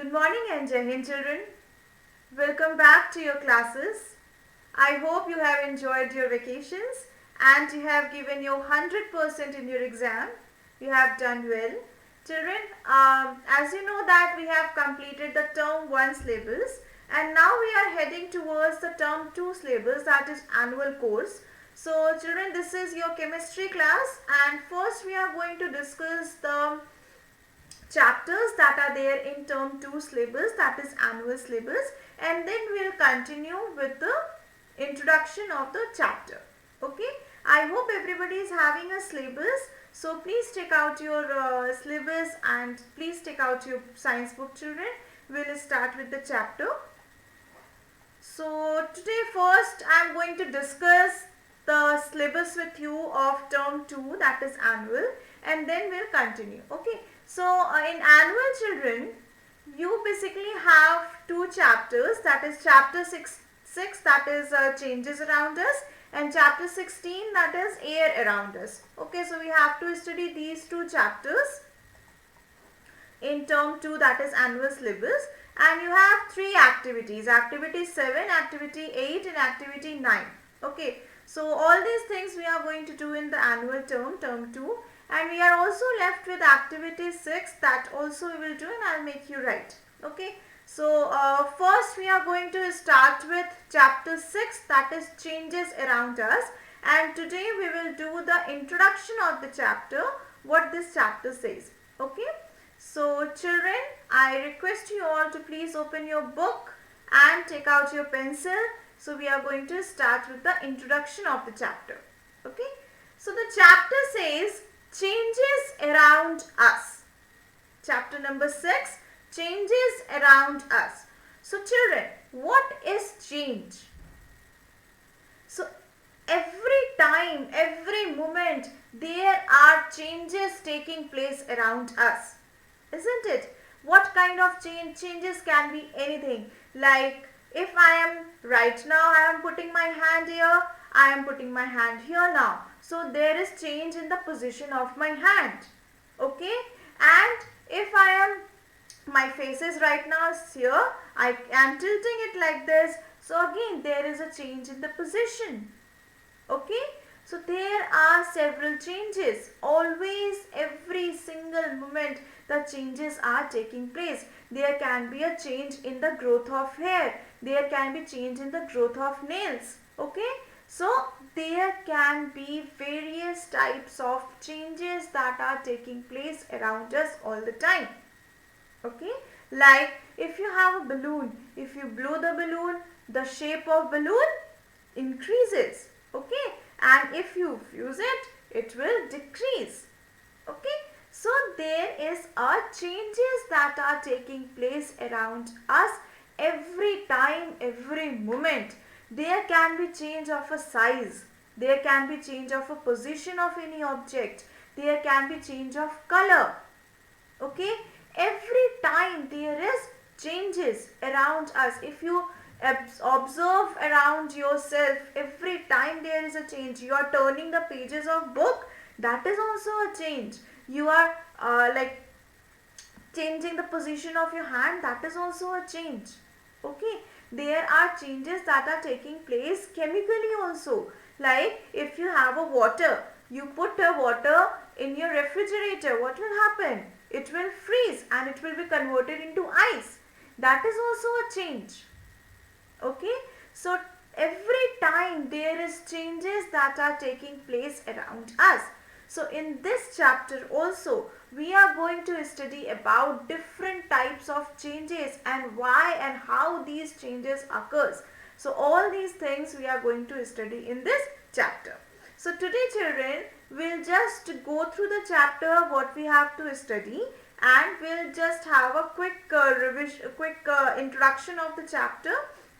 Good morning and Jai Hind children. Welcome back to your classes. I hope you have enjoyed your vacations and you have given your 100% in your exam. You have done well. Children, as you know that we have completed the term 1 syllabus and now we are heading towards the term 2 syllabus, that is annual course. So children, this is your chemistry class and first we are going to discuss the chapters that are there in term 2 syllabus, that is annual syllabus, and then we will continue with the introduction of the chapter. Okay, I hope everybody is having a syllabus, so please take out your syllabus and please take out your science book, children. We will start with the chapter. So today first I am going to discuss the syllabus with you of term 2, that is annual, and then we will continue. Okay, so in annual, children, you basically have two chapters, that is chapter 6 that is changes around us, and chapter 16 that is air around us. Okay, so we have to study these two chapters in term 2, that is annual syllabus, and you have three activities, activity 7, activity 8 and activity 9. Okay, so all these things we are going to do in the annual term 2, and we are also left with activity 6, that also we will do and I will make you write. Okay, so first we are going to start with chapter 6, that is changes around us, and today we will do the introduction of the chapter, what this chapter says. Okay, so children, I request you all to please open your book and take out your pencil. So we are going to start with the introduction of the chapter. Okay, so the chapter says changes around us. Chapter number 6, changes around us. So children, what is change? So every time, every moment, there are changes taking place around us, isn't it? What kind of changes can be anything, like if I am right now, I am putting my hand here, I am putting my hand here now. So there is change in the position of my hand. Okay, and if I am, my face is right now here, I am tilting it like this. So again there is a change in the position. Okay, so there are several changes. Always, every single moment the changes are taking place. There can be a change in the growth of hair. There can be change in the growth of nails. Okay, so there can be various types of changes that are taking place around us all the time. Okay, like if you have a balloon, if you blow the balloon, the shape of balloon increases. Okay, and if you fuse it, it will decrease. Okay, so there is a changes that are taking place around us every time, every moment. There can be change of a size, there can be change of a position of any object, there can be change of color. Okay, every time there is changes around us. If you observe around yourself, every time there is a change. You are turning the pages of book, that is also a change. You are like changing the position of your hand, that is also a change. Okay, there are changes that are taking place chemically also. Like if you have a water, you put a water in your refrigerator, what will happen? It will freeze and it will be converted into ice. That is also a change. Okay, so every time there is changes that are taking place around us. So in this chapter also we are going to study about different types of changes and why and how these changes occurs. So all these things we are going to study in this chapter. So today, children, we'll just go through the chapter what we have to study, and we'll just have a quick introduction of the chapter.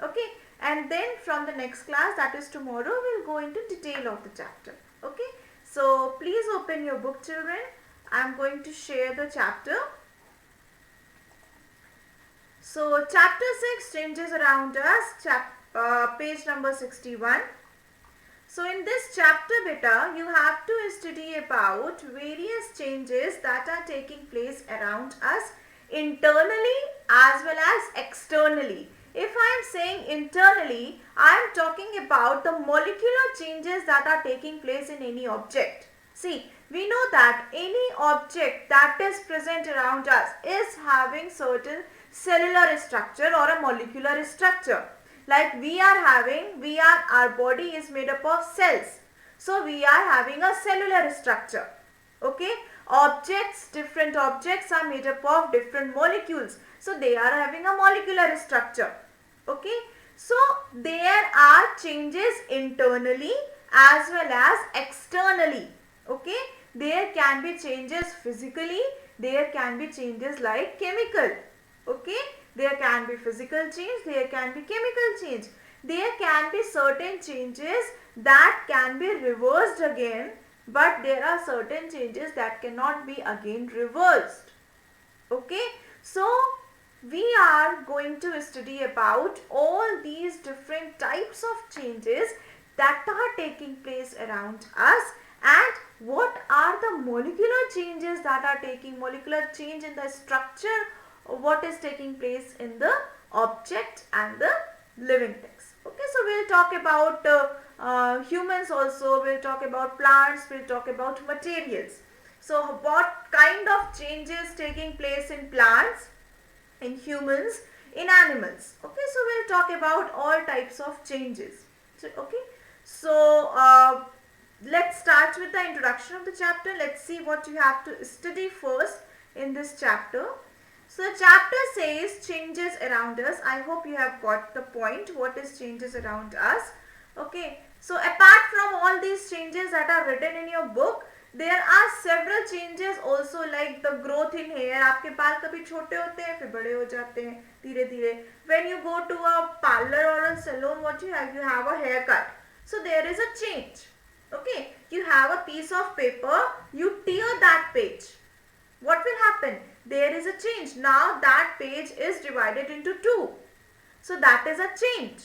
Okay, and then from the next class, that is tomorrow, we'll go into detail of the chapter. Okay, so please open your book, children. I'm going to share the chapter. So chapter 6, changes around us, page number 61. So in this chapter, beta, you have to study about various changes that are taking place around us internally as well as externally. If I am saying internally, I am talking about the molecular changes that are taking place in any object. See, we know that any object that is present around us is having certain cellular structure or a molecular structure. Like our body is made up of cells. So we are having a cellular structure. Okay, different objects are made up of different molecules, so they are having a molecular structure. Okay, so there are changes internally as well as externally. Okay, there can be changes physically, there can be changes like chemical. Okay, there can be physical change, there can be chemical change, there can be certain changes that can be reversed again, but there are certain changes that cannot be again reversed. Okay, so we are going to study about all these different types of changes that are taking place around us, and what are the molecular changes that are taking, molecular change in the structure, what is taking place in the object and the living things. Okay, so we'll talk about humans also, we'll talk about plants, we'll talk about materials. So what kind of changes taking place in plants, in humans, in animals. Okay, so we'll talk about all types of changes. So let's start with the introduction of the chapter. Let's see what you have to study first in this chapter. So the chapter says changes around us. I hope you have got the point. What is changes around us? Okay, so apart from all these changes that are written in your book, there are several changes also, like the growth in hair. आपके बाल कभी छोटे होते हैं फिर बड़े हो जाते हैं धीरे धीरे. When you go to a parlor or a salon, what you have a haircut. So there is a change. Okay, you have a piece of paper, you tear that page. What will happen? There is a change. Now that page is divided into two. So that is a change.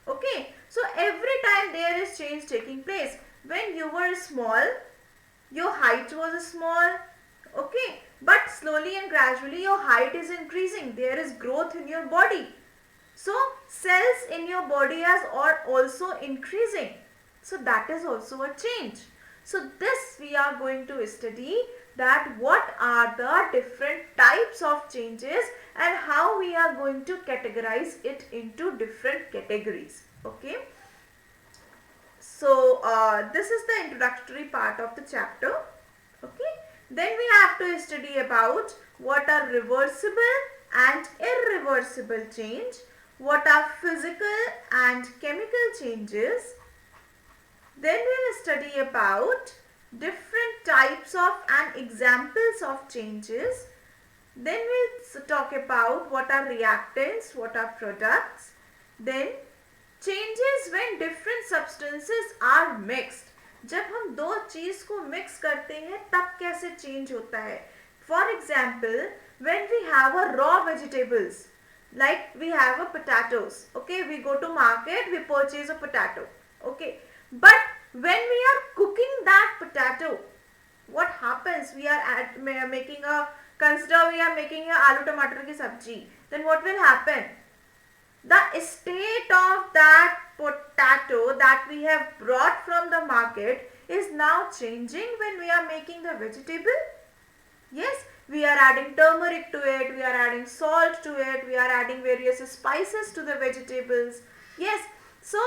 Okay, so every time there is change taking place. When you were small, your height was small. Okay, but slowly and gradually your height is increasing. There is growth in your body. So cells in your body are also increasing. So that is also a change. So this we are going to study, that what are the different types of changes and how we are going to categorize it into different categories. Okay. So this is the introductory part of the chapter. Okay. Then we have to study about what are reversible and irreversible change, what are physical and chemical changes. Then we will study about different types of and examples of changes. Then we'll talk about what are reactants, what are products. Then changes when different substances are mixed. जब हम दो चीज को mix करते हैं तब कैसे change होता है. For example, when we have a raw vegetables, like we have a potatoes. Okay, we go to market, we purchase a potato. Okay, but when we are cooking that potato, what happens? We are making a aloo tomato ki sabji. Then what will happen? The state of that potato that we have brought from the market is now changing when we are making the vegetable. Yes, we are adding turmeric to it, we are adding salt to it, we are adding various spices to the vegetables. Yes, so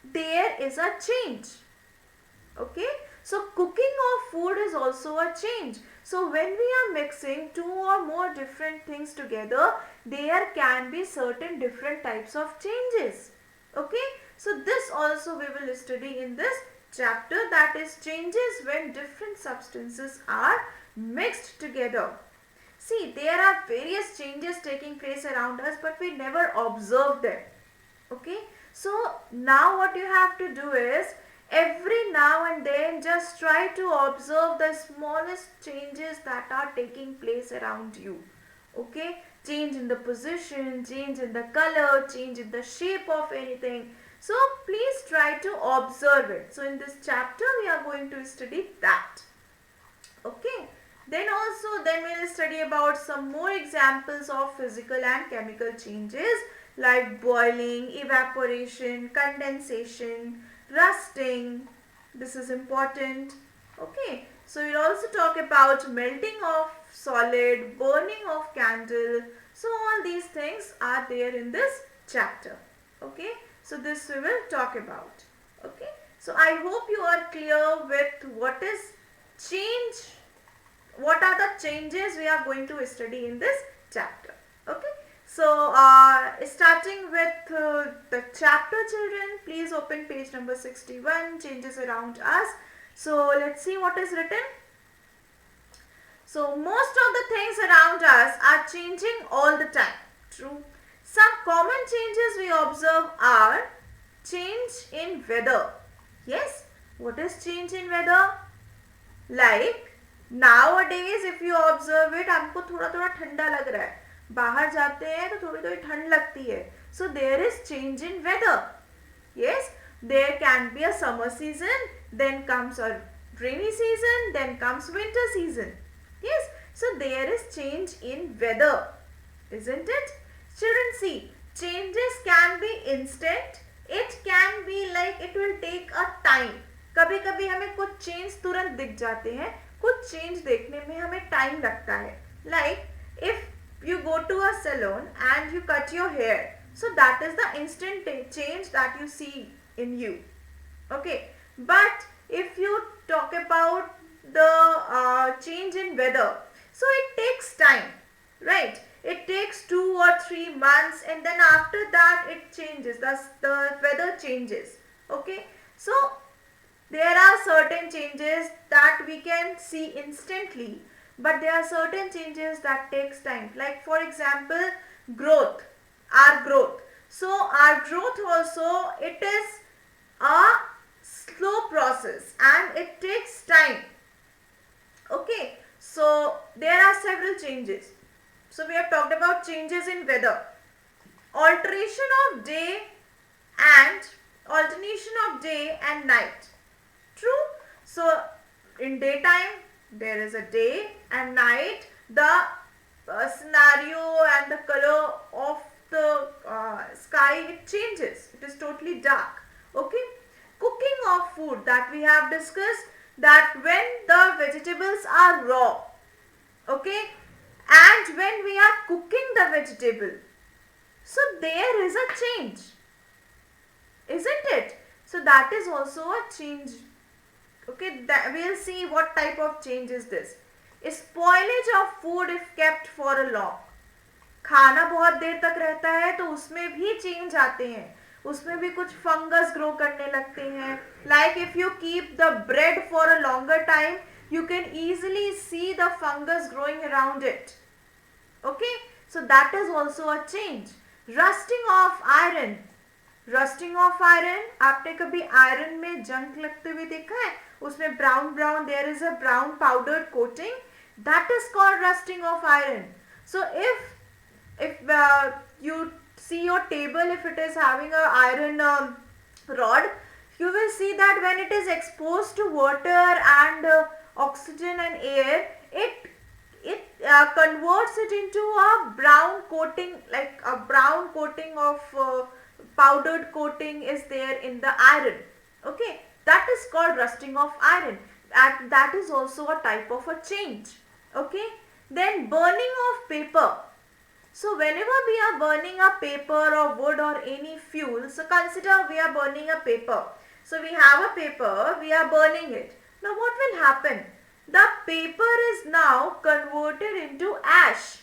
there is a change. Okay, so cooking of food is also a change. So when we are mixing two or more different things together, there can be certain different types of changes. Okay, so this also we will study in this chapter, that is changes when different substances are mixed together. See, there are various changes taking place around us, but we never observe them. Okay, so now what you have to do is, every now and then just try to observe the smallest changes that are taking place around you. Okay, change in the position, change in the color, change in the shape of anything. So please try to observe it. So in this chapter we are going to study that. Okay, Then we'll study about some more examples of physical and chemical changes like boiling, evaporation, condensation, rusting. This is important. Okay, so we'll also talk about melting of solid, burning of candle. So all these things are there in this chapter. Okay, so this we will talk about. Okay, so I hope you are clear with what is change, what are the changes we are going to study in this chapter. Okay, so starting with the chapter, children, please open page number 61, changes around us. So let's see what is written. So most of the things around us are changing all the time. True. Some common changes we observe are change in weather. Yes, what is change in weather? Like nowadays if you observe it, हमको थोड़ा थोड़ा ठंडा लग रहा है, बाहर जाते हैं तो थोड़ी थोड़ी ठंड लगती है. So there is change in weather. Yes, there can be a summer season, then comes a rainy season, then comes winter season. Yes, so there is change in weather, isn't it? Children, see, changes can be instant. It can be like it will take a time. कभी कभी हमें कुछ change तुरंत दिख जाते हैं, कुछ change देखने में हमें टाइम लगता है. Like if you go to a salon and you cut your hair, so that is the instant change that you see in you. Okay, but if you talk about the change in weather, so it takes time, right? It takes 2 or 3 months, and then after that it changes, thus the weather changes. Okay, so there are certain changes that we can see instantly, but there are certain changes that takes time. Like for example, growth, our growth. So our growth also, it is a slow process and it takes time. Okay, so there are several changes. So we have talked about changes in weather, alteration of day and alternation of day and night. True. So in daytime there is a day, and night the scenario and the color of the sky, it changes. It is totally dark. Okay. Cooking of food, that we have discussed, that when the vegetables are raw, okay, and when we are cooking the vegetable, so there is a change, isn't it? So that is also a change. Okay, we'll see what type of change is this. Spoilage of food if kept for a long. खाना बहुत देर तक रहता है तो उसमें भी change आते हैं, उसमें भी कुछ फंगस ग्रो करने लगते हैं. Like if you keep the bread for a longer time, you can easily see the fungus growing around it. Okay, so that is also a change. Rusting of iron. Rusting of iron, आपने कभी iron में जंग लगते हुए देखा है? उसमें brown there is a brown powdered coating, that is called rusting of iron. So if you see your table, if it is having a iron rod, you will see that when it is exposed to water and oxygen and air, it converts it into a brown coating, like a brown coating of powdered coating is there in the iron. Okay, that is called rusting of iron, and that is also a type of a change. Okay, then burning of paper. So whenever we are burning a paper or wood or any fuel, so consider we are burning a paper. So we have a paper, we are burning it. Now what will happen? The paper is now converted into ash,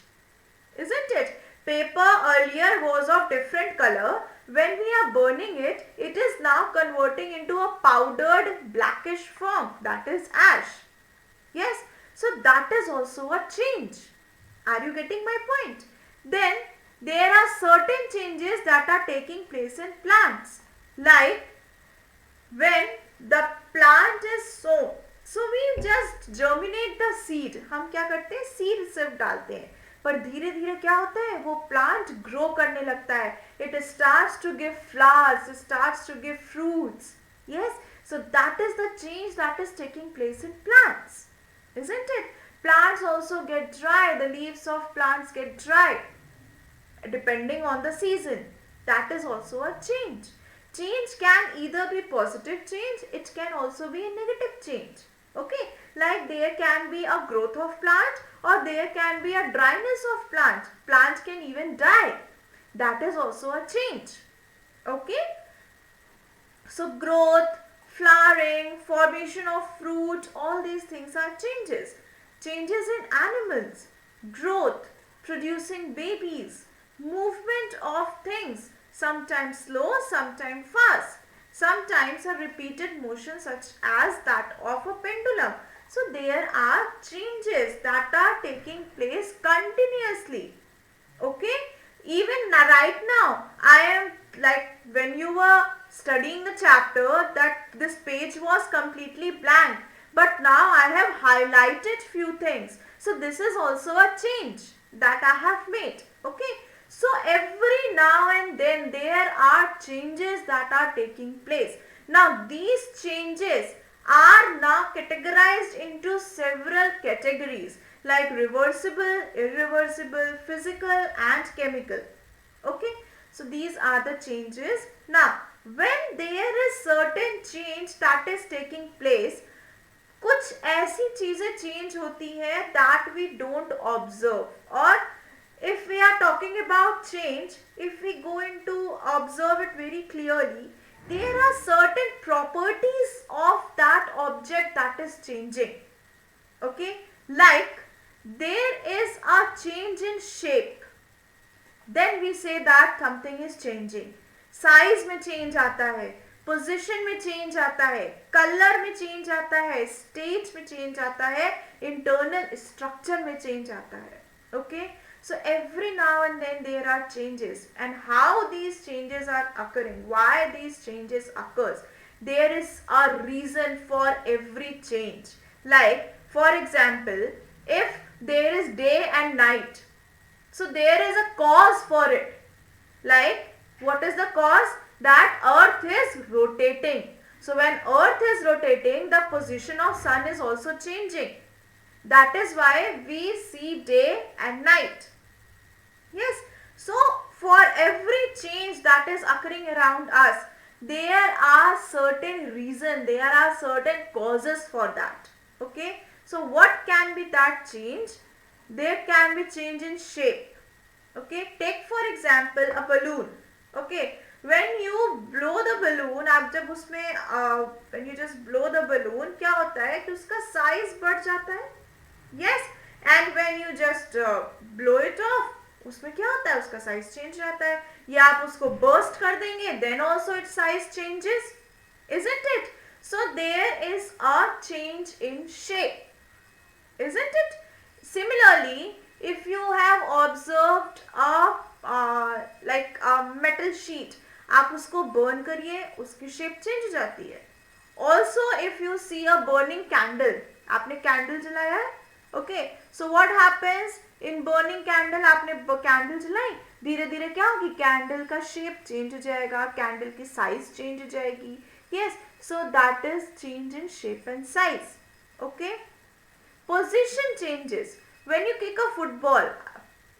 isn't it? Paper earlier was of different color. When we are burning it, it is now converting into a powdered blackish form, that is ash. Yes, so that is also a change. Are you getting my point? Then there are certain changes that are taking place in plants, like when the plant is sown. So we just germinate the seed. हम क्या करते हैं? Seed सिर्फ डालते हैं, पर धीरे धीरे क्या होता है? वो plant grow करने लगता है. It starts to give flowers, it starts to give fruits. Yes, so that is the change that is taking place in plants, isn't it? Plants also get dry. The leaves of plants get dry depending on the season. That is also a change. Change can either be positive change, it can also be a negative change. Okay, like there can be a growth of plant or there can be a dryness of plant. Plants can even die. That is also a change. Okay, so growth, flowering, formation of fruit, all these things are changes. Changes in animals, growth, producing babies, movement of things, sometimes slow, sometimes fast, sometimes a repeated motion such as that of a pendulum. So there are changes that are taking place continuously. Okay, even right now I am, like when you were studying the chapter, that this page was completely blank, but now I have highlighted few things. So this is also a change that I have made. Okay, so every now and then there are changes that are taking place. Now these changes are now categorized into several categories like reversible, irreversible, physical and chemical. Okay, so these are the changes. Now when there is certain change that is taking place, कुछ ऐसी चीजें change होती हैं that we don't observe, or if we are talking about change, if we go into observe it very clearly, there are certain properties of that object that is changing. Okay, like there is a change in shape, then we say that something is changing. Size में change आता है, position में change आता है, colour में change आता है, state में चेंज आता है, इंटरनल स्ट्रक्चर में चेंज आता है. Okay, so every now and then there are changes, and how these changes are occurring, why these changes occurs, there is a reason for every change. Like for example, if there is day and night, so there is a cause for it. Like what is the cause? That earth is rotating. So when earth is rotating, the position of sun is also changing. That is why we see day and night. Yes, so for every change that is occurring around us, there are certain reasons, there are certain causes for that. Okay, so what can be that change? There can be change in shape. Okay, take for example a balloon. Okay, when you blow the balloon, आप जब उसमें when you just blow the balloon, क्या होता है कि उसका size बढ़ जाता है. Yes, and when you just blow it off, उसमें क्या होता है, उसका साइज चेंज रहता है. या आप उसको बर्स्ट कर देंगे, then also its size changes, isn't it? So there is a change in shape, isn't it? Similarly, if you have observed like a metal sheet, आप उसको burn करिए, उसकी shape change हो जाती है. Also, if you see a burning candle, आपने candle जलाया है, okay, so what happens in burning candle? आपने candle जलाई, धीरे धीरे क्या होगी, candle का shape change हो जाएगा, candle की size change हो जाएगी. Yes, so that is change in shape and size. Okay, position changes. When you kick a football,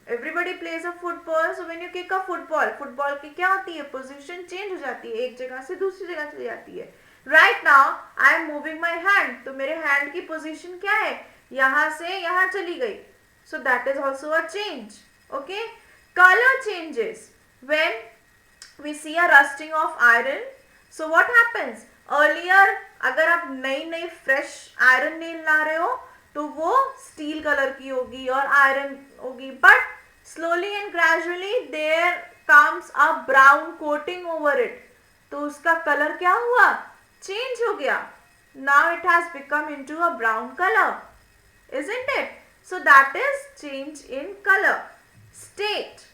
everybody plays a football, so when you kick a football, football की क्या होती है, position change हो जाती है, एक जगह से दूसरी जगह चली जाती है. Right now I am moving my hand, तो मेरे hand की position क्या है, यहाँ से यहाँ चली गई. So that is also a change. Okay, color changes when we see a rusting of iron. So what happens, earlier अगर आप नई नई fresh iron nail ला रहे हो तो वो स्टील कलर की होगी और आयरन होगी, but slowly and gradually there comes a brown coating over it, तो उसका कलर क्या हुआ, चेंज हो गया. Now it has become into a brown colour, isn't it? So that is change in color. State,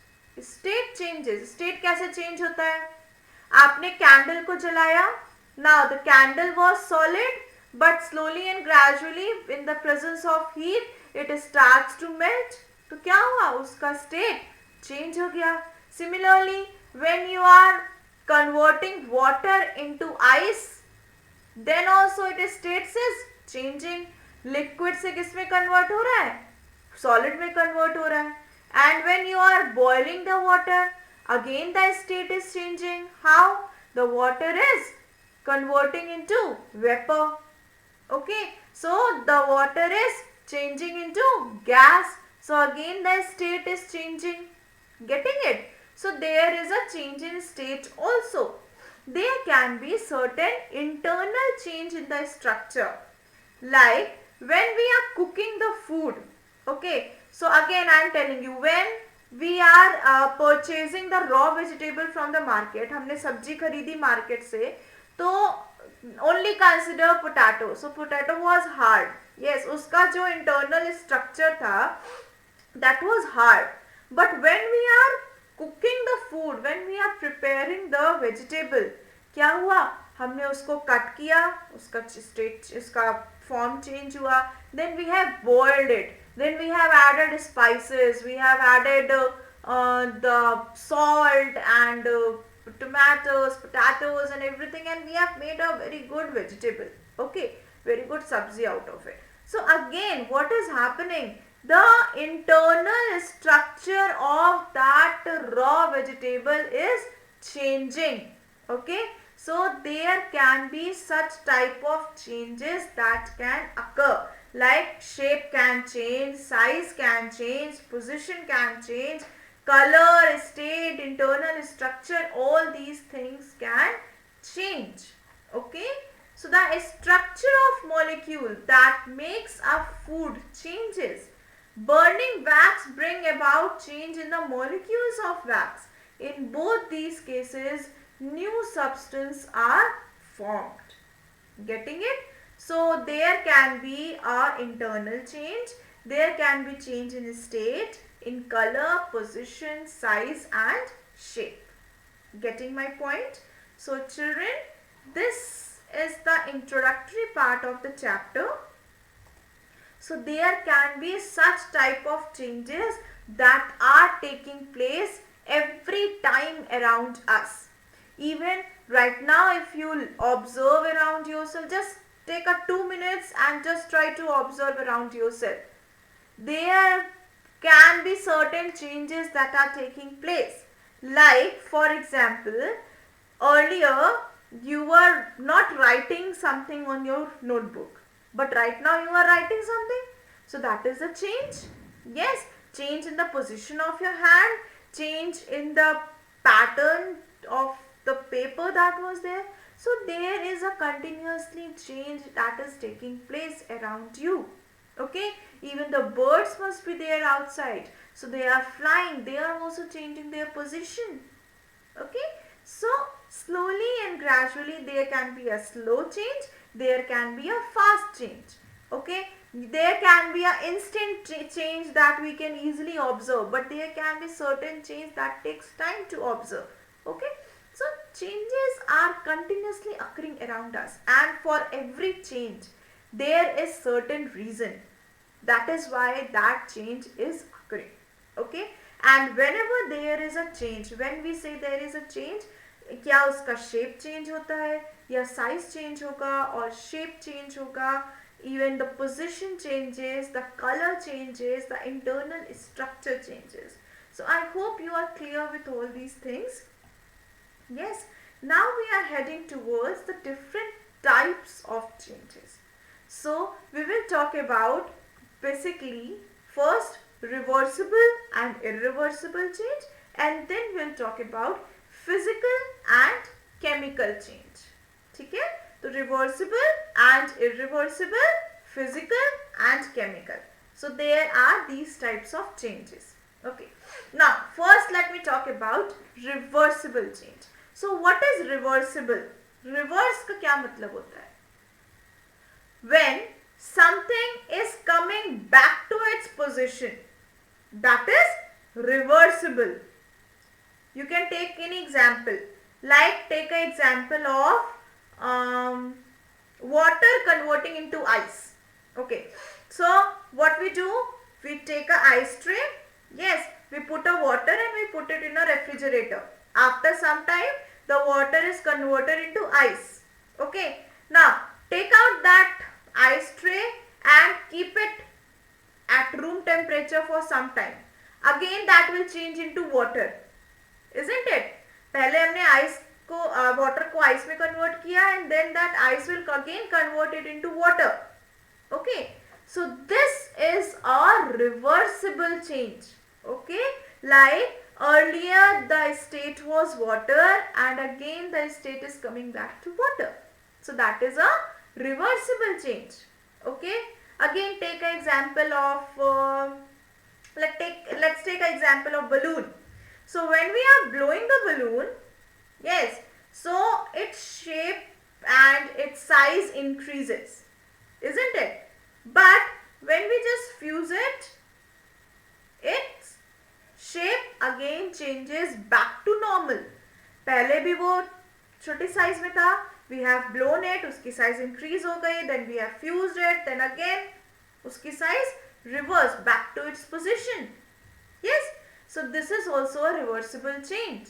state changes. State कैसे change होता है, आपने कैंडल को जलाया, now the candle was solid, but slowly and gradually in the presence of heat it starts to melt, तो क्या हुआ, उसका state change हो गया. Similarly, when you are converting water into ice, then also it states is changing. Liquid से किस में convert हो रहा है, सॉलिड में कन्वर्ट हो रहा है. And when you are boiling the water, again the state is changing. How? The water is converting into vapor. Okay, so the water is changing into gas, so again the state is changing. Getting it? So there is a change in state also. There can be certain internal change in the structure, like when we are cooking the food. Okay, so again I am telling you, when we are purchasing the raw vegetable from the market, हमने सब्जी खरीदी market से, तो only consider potato. So potato was hard. Yes, उसका जो internal structure था, that was hard. But when we are cooking the food, when we are preparing the vegetable, क्या हुआ, हमने उसको कट किया, उसका स्टेट, उसका फॉर्म चेंज हुआ, then we have boiled it, then we have added spices, we have added the salt and tomatoes, potatoes and everything, and we have made a very good vegetable. Okay, very good sabzi out of it. So again, what is happening, the internal structure of that raw vegetable is changing. Okay, so there can be such type of changes that can occur, like shape can change, size can change, position can change, color, state, internal structure, all these things can change. Okay, so the structure of molecule that makes a food changes. Burning wax bring about change in the molecules of wax. In both these cases, new substance are formed. Getting it? So there can be a internal change, there can be change in state, in color, position, size and shape. Getting my point? So children, this is the introductory part of the chapter. So there can be such type of changes that are taking place every time around us. Even right now, if you observe around yourself, just take a 2 minutes and just try to observe around yourself. There can be certain changes that are taking place. Like for example, earlier you were not writing something on your notebook, but right now you are writing something. So that is a change. Yes, change in the position of your hand, change in the pattern of the paper that was there. So there is a continuously change that is taking place around you. Okay, even the birds must be there outside, so they are flying, they are also changing their position. Okay, so slowly and gradually there can be a slow change, there can be a fast change. Okay, there can be an instant change that we can easily observe, but there can be certain change that takes time to observe. Okay, so changes are continuously occurring around us, and for every change there is certain reason. That is why that change is occurring. Okay, and whenever there is a change, when we say there is a change, क्या उसका shape change होता है, या size change होगा, और shape change होगा, even the position changes, the color changes, the internal structure changes. So I hope you are clear with all these things. Yes, now we are heading towards the different types of changes. So we will talk about basically first reversible and irreversible change, and then we'll talk about physical and chemical change. ठीक है, तो reversible and irreversible, physical and chemical. So there are these types of changes. Okay, now first let me talk about reversible change. So what is reversible? Reverse का क्या मतलब होता है? When something is coming back to its position, that is reversible. You can take any example, like take an example of water converting into ice. Okay, so what we do, we take a ice tray. Yes, we put a water and we put it in a refrigerator. After some time, the water is converted into ice. Okay, now take out that ice tray and keep it at room temperature for some time, again that will change into water, isn't it? पहले हमने ice को water को ice में convert किया and then that ice will again convert it into water. Okay, so this is a reversible change. Okay, like earlier the state was water and again the state is coming back to water, so that is a reversible change. Okay, again take an example of let's take an example of balloon. So when we are blowing the balloon, yes, so its shape and its size increases, isn't it? But when we just fuse it, its shape again changes back to normal. पहले भी वो छोटी size में था, we have blown it, उसकी size increase हो गई, then we have fused it, then again उसकी size reverse back to its position. Yes, so this is also a reversible change.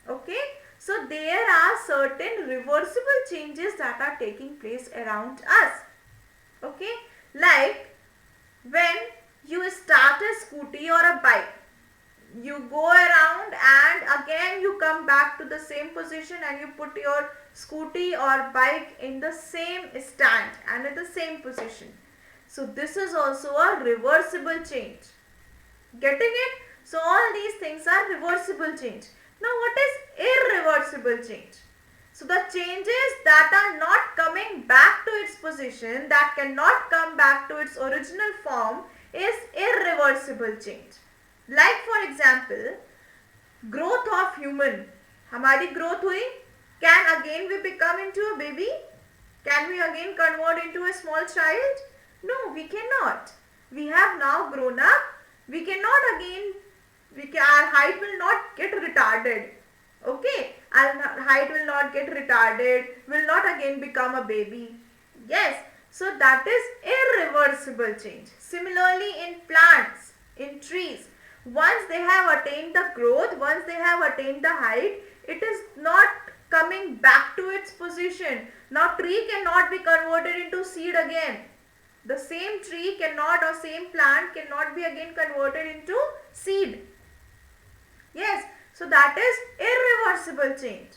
Okay, so there are certain reversible changes that are taking place around us. Okay, like when you start a scooty or a bike, you go around and again you come back to the same position and you put your scooty or bike in the same stand and in the same position. So this is also a reversible change. Getting it? So all these things are reversible change. Now what is irreversible change? So the changes that are not coming back to its position, that cannot come back to its original form, is irreversible change. Like for example, growth of human. हमारी growth हुई, can again we become into a baby? Can we again convert into a small child? No, we cannot. We have now grown up. We cannot again, our height will not get retarded. Okay, our height will not get retarded, will not again become a baby. Yes, so that is irreversible change. Similarly in plants, in trees, once they have attained the growth, once they have attained the height, it is not coming back to its position. Now tree cannot be converted into seed again. The same tree cannot, or same plant cannot be again converted into seed. Yes, so that is irreversible change.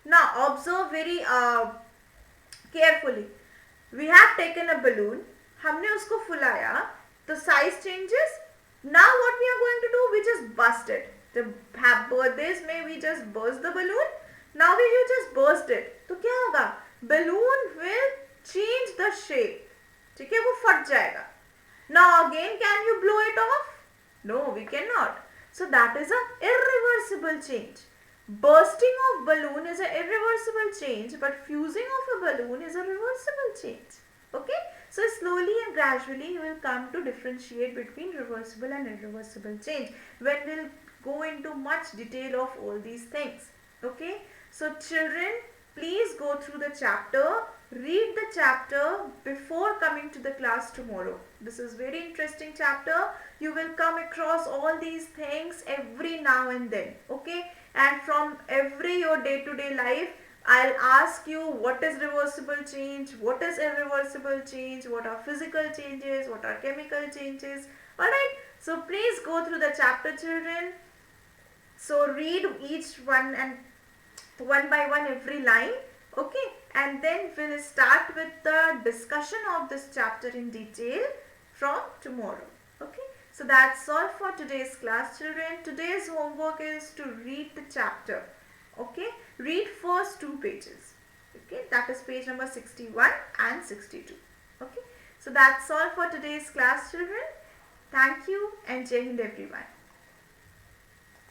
Now observe very carefully. We have taken a balloon, हमने उसको फुलाया, the size changes. Now what we are going to do? We just burst it. The birthdays में we just burst the balloon. Now we just burst it. तो क्या होगा? Balloon will change the shape. ठीक है, वो फट जाएगा. Now again can you blow it off? No, we cannot. So that is an irreversible change. Bursting of balloon is an irreversible change, but fusing of a balloon is a reversible change. Okay, so slowly and gradually you will come to differentiate between reversible and irreversible change when we'll go into much detail of all these things. Okay, so children, please go through the chapter, read the chapter before coming to the class tomorrow. This is very interesting chapter. You will come across all these things every now and then. Okay, and from every your day-to-day life, I'll ask you what is reversible change, what is irreversible change, what are physical changes, what are chemical changes. Alright, so please go through the chapter, children. So read each one and one by one every line. Okay, and then we'll start with the discussion of this chapter in detail from tomorrow. Okay, so that's all for today's class, children. Today's homework is to read the chapter. Okay, read first 2 pages. Okay, that is page number 61 and 62. Okay, so that's all for today's class, children. Thank you and Jai Hind everyone.